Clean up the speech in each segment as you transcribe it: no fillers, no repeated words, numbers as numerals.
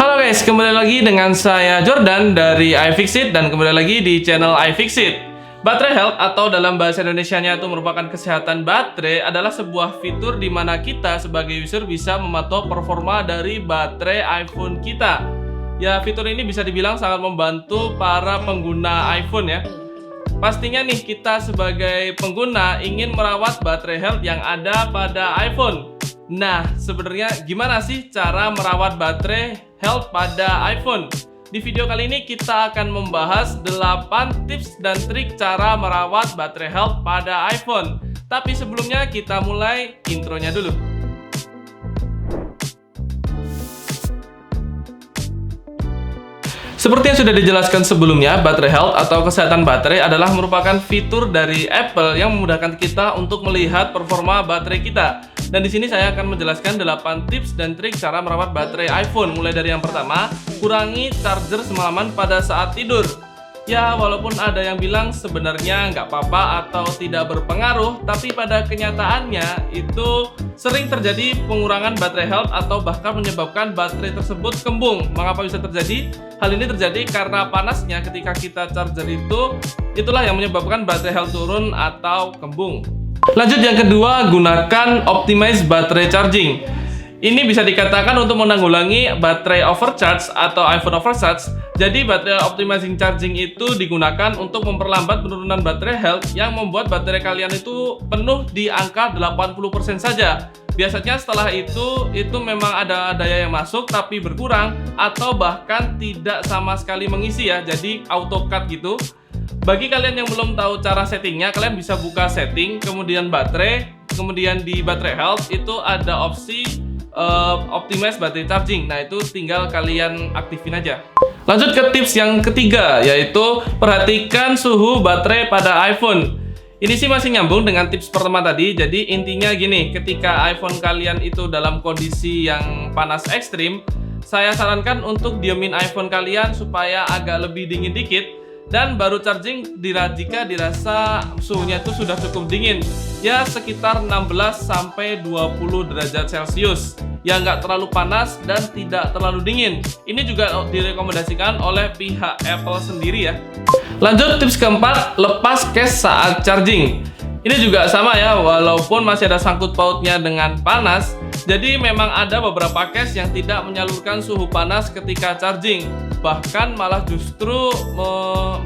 Halo guys, kembali lagi dengan saya Jordan dari iFixit dan kembali lagi di channel iFixit. Baterai health atau dalam bahasa Indonesianya itu merupakan kesehatan baterai adalah sebuah fitur di mana kita sebagai user bisa memantau performa dari baterai iPhone kita. Ya, fitur ini bisa dibilang sangat membantu para pengguna iPhone ya. Pastinya nih kita sebagai pengguna ingin merawat baterai health yang ada pada iPhone. Nah, sebenarnya gimana sih cara merawat baterai health pada iPhone? Di video kali ini kita akan membahas 8 tips dan trik cara merawat baterai health pada iPhone. Tapi sebelumnya kita mulai intronya dulu. Seperti yang sudah dijelaskan sebelumnya, baterai health atau kesehatan baterai adalah merupakan fitur dari Apple yang memudahkan kita untuk melihat performa baterai kita. Dan di sini saya akan menjelaskan 8 tips dan trik cara merawat baterai iPhone. Mulai dari yang pertama, kurangi charger semalaman pada saat tidur. Ya, walaupun ada yang bilang sebenarnya nggak apa-apa atau tidak berpengaruh, tapi pada kenyataannya itu sering terjadi pengurangan baterai health atau bahkan menyebabkan baterai tersebut kembung. Mengapa bisa terjadi? Hal ini terjadi karena panasnya ketika kita charger itulah yang menyebabkan baterai health turun atau kembung. Lanjut yang kedua, gunakan optimize baterai charging. Ini bisa dikatakan untuk menanggulangi baterai overcharge atau iPhone overcharge. Jadi baterai optimizing charging itu digunakan untuk memperlambat penurunan baterai health yang membuat baterai kalian itu penuh di angka 80% saja. Biasanya setelah itu memang ada daya yang masuk tapi berkurang atau bahkan tidak sama sekali mengisi ya. Jadi auto cut gitu. Bagi kalian yang belum tahu cara settingnya, kalian bisa buka setting, kemudian baterai, kemudian di baterai health itu ada opsi optimize battery charging. Nah, itu tinggal kalian aktifin aja. Lanjut ke tips yang ketiga, yaitu perhatikan suhu baterai pada iPhone. Ini sih masih nyambung dengan tips pertama tadi. Jadi intinya gini, ketika iPhone kalian itu dalam kondisi yang panas ekstrim, saya sarankan untuk diemin iPhone kalian supaya agak lebih dingin dikit. Dan baru charging jika dirasa suhunya itu sudah cukup dingin, ya sekitar 16-20 derajat Celcius, ya nggak terlalu panas dan tidak terlalu dingin. Ini juga direkomendasikan oleh pihak Apple sendiri ya. Lanjut tips keempat, lepas case saat charging. Ini juga sama ya, walaupun masih ada sangkut pautnya dengan panas. Jadi memang ada beberapa case yang tidak menyalurkan suhu panas ketika charging, bahkan malah justru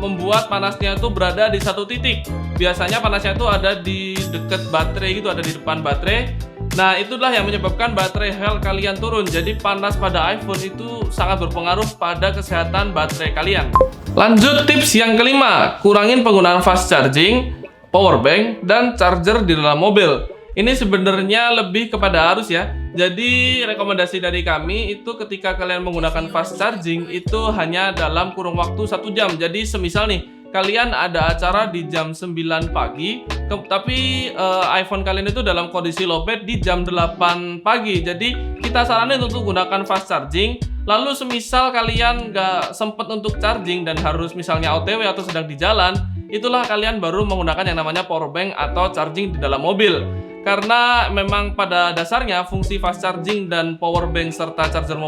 membuat panasnya itu berada di satu titik. Biasanya panasnya itu ada di dekat baterai gitu, ada di depan baterai. Nah, itulah yang menyebabkan baterai health kalian turun. Jadi panas pada iPhone itu sangat berpengaruh pada kesehatan baterai kalian. Lanjut tips yang kelima, kurangin penggunaan fast charging, power bank, dan charger di dalam mobil. Ini sebenarnya lebih kepada arus ya. Jadi rekomendasi dari kami itu ketika kalian menggunakan fast charging itu hanya dalam kurun waktu 1 jam. Jadi semisal nih kalian ada acara di jam 9 pagi, tapi iPhone kalian itu dalam kondisi lowbat di jam 8 pagi. Jadi kita saranin untuk gunakan fast charging. Lalu semisal kalian nggak sempet untuk charging dan harus misalnya OTW atau sedang di jalan, itulah kalian baru menggunakan yang namanya power bank atau charging di dalam mobil. Karena memang pada dasarnya fungsi fast charging dan power bank serta charger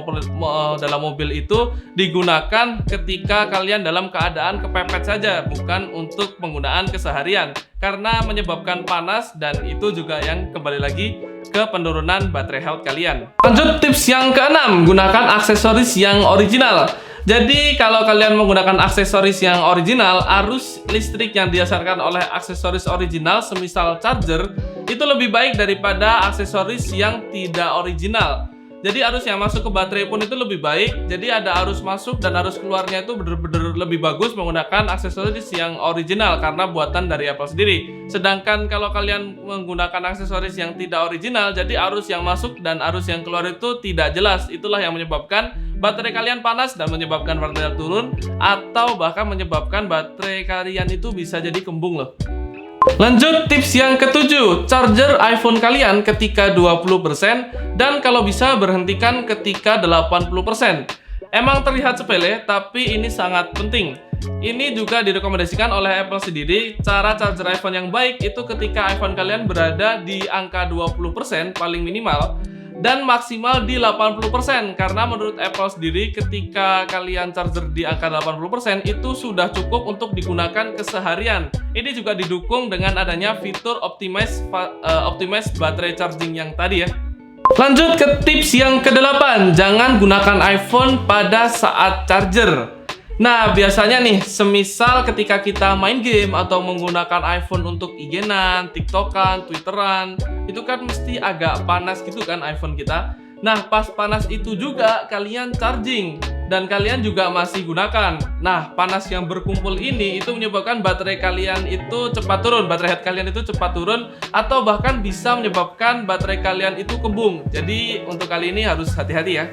dalam mobil itu digunakan ketika kalian dalam keadaan kepepet saja, bukan untuk penggunaan keseharian. Karena menyebabkan panas dan itu juga yang kembali lagi ke penurunan baterai health kalian. Lanjut tips yang keenam, gunakan aksesoris yang original. Jadi kalau kalian menggunakan aksesoris yang original, arus listrik yang didasarkan oleh aksesoris original semisal charger itu lebih baik daripada aksesoris yang tidak original. Jadi arus yang masuk ke baterai pun itu lebih baik. Jadi ada arus masuk dan arus keluarnya itu benar-benar lebih bagus menggunakan aksesoris yang original karena buatan dari Apple sendiri. Sedangkan kalau kalian menggunakan aksesoris yang tidak original, jadi arus yang masuk dan arus yang keluar itu tidak jelas. Itulah yang menyebabkan baterai kalian panas dan menyebabkan baterai turun, atau bahkan menyebabkan baterai kalian itu bisa jadi kembung loh. Lanjut tips yang ketujuh, charger iPhone kalian ketika 20% dan kalau bisa berhentikan ketika 80%. Emang terlihat sepele, tapi ini sangat penting. Ini juga direkomendasikan oleh Apple sendiri. Cara charger iPhone yang baik itu ketika iPhone kalian berada di angka 20% paling minimal. dan maksimal di 80%, karena menurut Apple sendiri ketika kalian charger di angka 80% itu sudah cukup untuk digunakan keseharian. Ini juga didukung dengan adanya fitur optimize baterai charging yang tadi ya. Lanjut ke tips yang ke-8, jangan gunakan iPhone pada saat charger. Nah, biasanya nih, semisal ketika kita main game atau menggunakan iPhone untuk IG-an, TikTok-an, Twitter-an, itu kan mesti agak panas gitu kan iPhone kita. Nah, pas panas itu juga kalian charging dan kalian juga masih gunakan. Nah, panas yang berkumpul ini itu menyebabkan baterai kalian itu cepat turun, baterai head kalian itu cepat turun, atau bahkan bisa menyebabkan baterai kalian itu kembung. Jadi, untuk kali ini harus hati-hati ya.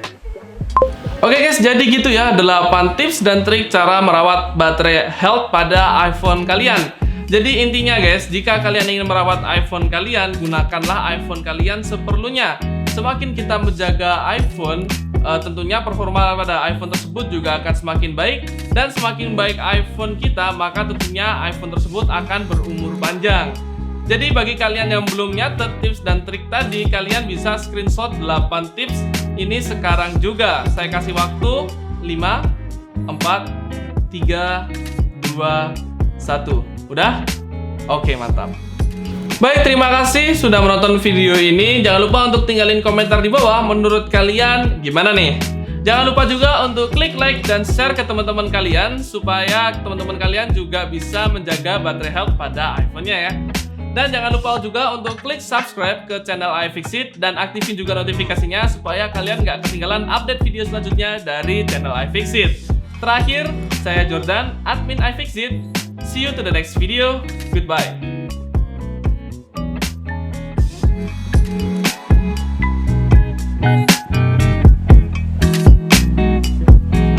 Oke guys, jadi gitu ya 8 tips dan trik cara merawat baterai health pada iPhone kalian. Jadi intinya guys, jika kalian ingin merawat iPhone kalian, gunakanlah iPhone kalian seperlunya. Semakin kita menjaga iPhone, tentunya performa pada iPhone tersebut juga akan semakin baik. Dan semakin baik iPhone kita, maka tentunya iPhone tersebut akan berumur panjang. Jadi bagi kalian yang belum nyatet tips dan trik tadi, kalian bisa screenshot 8 tips ini sekarang juga. Saya kasih waktu 5, 4, 3, 2, 1. Udah? Oke, mantap. Baik, terima kasih sudah menonton video ini. Jangan lupa untuk tinggalin komentar di bawah. Menurut kalian gimana nih? Jangan lupa juga untuk klik like dan share ke teman-teman kalian, supaya teman-teman kalian juga bisa menjaga baterai health pada iPhone-nya ya. Dan jangan lupa juga untuk klik subscribe ke channel iFixit dan aktifin juga notifikasinya supaya kalian nggak ketinggalan update video selanjutnya dari channel iFixit. Terakhir, saya Jordan, admin iFixit. See you to the next video. Goodbye.